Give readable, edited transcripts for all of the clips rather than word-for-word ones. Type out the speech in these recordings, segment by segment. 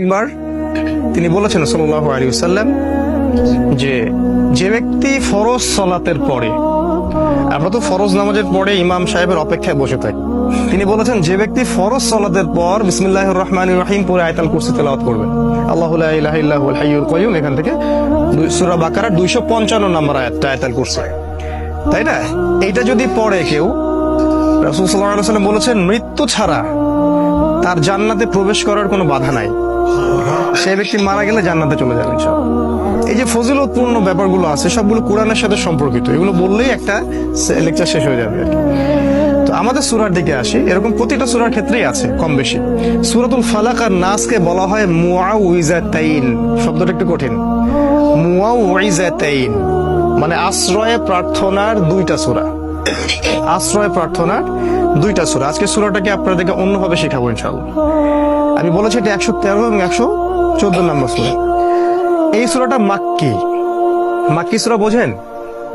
একবার তিনি বলেছেন সাল্লাল্লাহু আলাইহি ওয়াসাল্লাম যে ব্যক্তি ফরজ সালাতের পরে, আমরা তো ফরজ নামাজের পরে ইমাম সাহেবের অপেক্ষায় বসে থাকি, তিনি বলেছেন যে ব্যক্তি ফরজ সালাতের পর বিসমিল্লাহির রহমানির রহিম পড়ে আয়াতুল কুরসি তেলাওয়াত করবে, আল্লাহু লা ইলাহা ইল্লা হুয়াল হাইয়ুল কাইয়ুম, এখান থেকে সূরা বাকারা 255 নম্বর আয়াতুল কুরসি, তাই না? এইটা যদি পড়ে কেউ, রাসূল সাল্লাল্লাহু আলাইহি ওয়াসাল্লাম বলেছেন মৃত্যু ছাড়া তার জান্নাতে প্রবেশ করার কোনো বাধা নাই। সে ব্যক্তি মারা গেলে জান্নাতে চলে যাবে ইনশাআল্লাহ। এই যে ফজিলতপূর্ণ ব্যাপারগুলো আছে সবগুলো কোরআনের সাথে সম্পর্কিত, এগুলো বললেই একটা লেকচার শেষ হয়ে যাবে। তো আমাদের সূরার দিকে আসি, এরকম প্রতিটা সূরার ক্ষেত্রেই আছে কম বেশি। সূরাতুল ফালাক আর নাসকে বলা হয় মুআউযিজাতাইন, শব্দটা একটু কঠিন। মুআউযিজাতাইন মানে আশ্রয় প্রার্থনার দুইটা সূরা, আশ্রয় প্রার্থনার দুইটা সূরা। আজকে সূরাটাকে আপনাদেরকে অন্যভাবে শেখাবো ইনশাআল্লাহ। আমি বলেছি এটা 113 এবং 114 নম্বর সূরা। এই সূরাটা মাক্কি সূরা বোঝেন?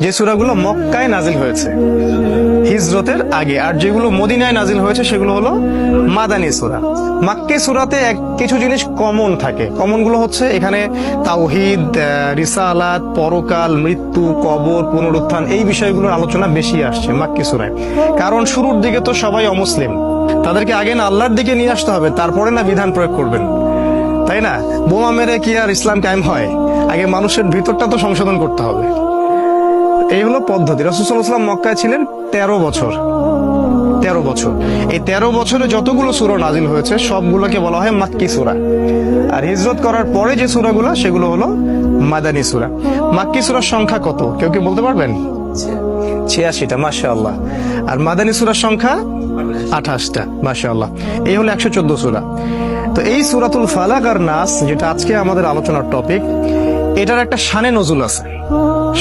যে সূরাগুলো মক্কায় নাজিল হয়েছে হিজরতের আগে, আর যেগুলো মদিনায় নাজিল হয়েছে সেগুলো হলো মাদানী সূরা। মাক্কি সূরাতে কিছু জিনিস কমন থাকে। কমন গুলো হচ্ছে এখানে তাওহীদ, রিসালাত, পরকাল, মৃত্যু, কবর, পুনরুত্থান, এই বিষয়গুলোর আলোচনা বেশি আসছে মাক্কি সূরায়। কারণ শুরুর দিকে তো সবাই অমুসলিম, তাদেরকে আগে না আল্লাহর দিকে নিয়ে আসতে হবে, তারপরে না বিধান প্রয়োগ করবেন, তাই না? বোমা মেরে কি আর ইসলাম কায়েম হয়? আগে মানুষের ভিতরটা তো সংশোধন করতে হবে। এই হলো পদ্ধতি। রাসূল সাল্লাল্লাহু আলাইহি ওয়াসাল্লাম মক্কায় ছিলেন 13 বছর। এই 13 বছরে যতগুলো সূরা নাজিল হয়েছে সবগুলোকে বলা হয় মাক্কি সূরা। আর হিজরত করার পরে যে সূরাগুলো সেগুলো হলো মাদানী সূরা। মাক্কি সূরার সংখ্যা কত কেউ কি বলতে পারবেন? 86টা, মাশাআল্লাহ। আর মাদানী সূরার সংখ্যা 28টা, মাশাআল্লাহ। এই হলো 114 সূরা। তো এই সূরাতুল ফালাক আর নাস, যেটা আজকে আমাদের আলোচনার টপিক, এটার একটা শানে নজুল আছে।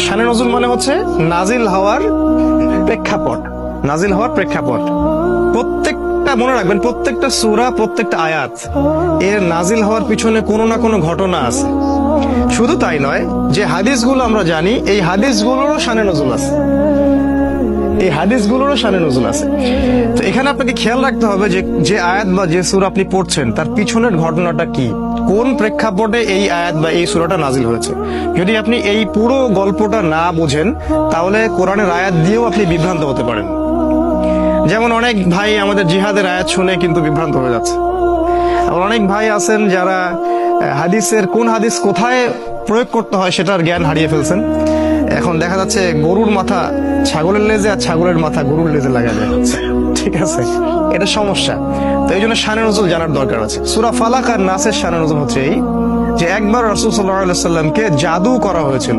শানে নজুল মানে হচ্ছে নাজিল হওয়ার প্রেক্ষাপট। প্রত্যেকটা মনে রাখবেন, প্রত্যেকটা সূরা, প্রত্যেকটা আয়াত এর নাজিল হওয়ার পিছনে কোনো না কোনো ঘটনা আছে। শুধু তাই নয়, যে হাদিসগুলো আমরা জানি এই হাদিসগুলোরও শানে নজুল আছে। তো এখানে আপনাকে খেয়াল রাখতে হবে যে আয়াত বা যে সূরা আপনি পড়ছেন তার পিছনের ঘটনাটা কি, কোন প্রেক্ষাপটে এই আয়াত বা এই সূরাটা নাজিল হয়েছে। যদি আপনি এই পুরো গল্পটা না বুঝেন তাহলে কোরআনের আয়াত দিয়েও আপনি বিভ্রান্ত হতে পারেন। যেমন অনেক ভাই আমাদের জিহাদের আয়াত শুনে কিন্তু বিভ্রান্ত হয়ে যাচ্ছে। আবার অনেক ভাই আছেন যারা হাদিসের কোন হাদিস কোথায় প্রয়োগ করতে হয় সেটার জ্ঞান হারিয়ে ফেলছেন। এখন দেখা যাচ্ছে গরুর মাথা ছাগলের লেজে আর ছাগলের মাথা গরুর লেজে লাগানো যাচ্ছে, ঠিক আছে? এটা সমস্যা। তো এই জন্য শানে নজুল জানার দরকার আছে। সূরা ফালাক আর নাসের শানে নজুল হচ্ছে এই যে একবার রাসূল সাল্লাল্লাহু আলাইহি ওয়াসাল্লামকে জাদু করা হয়েছিল।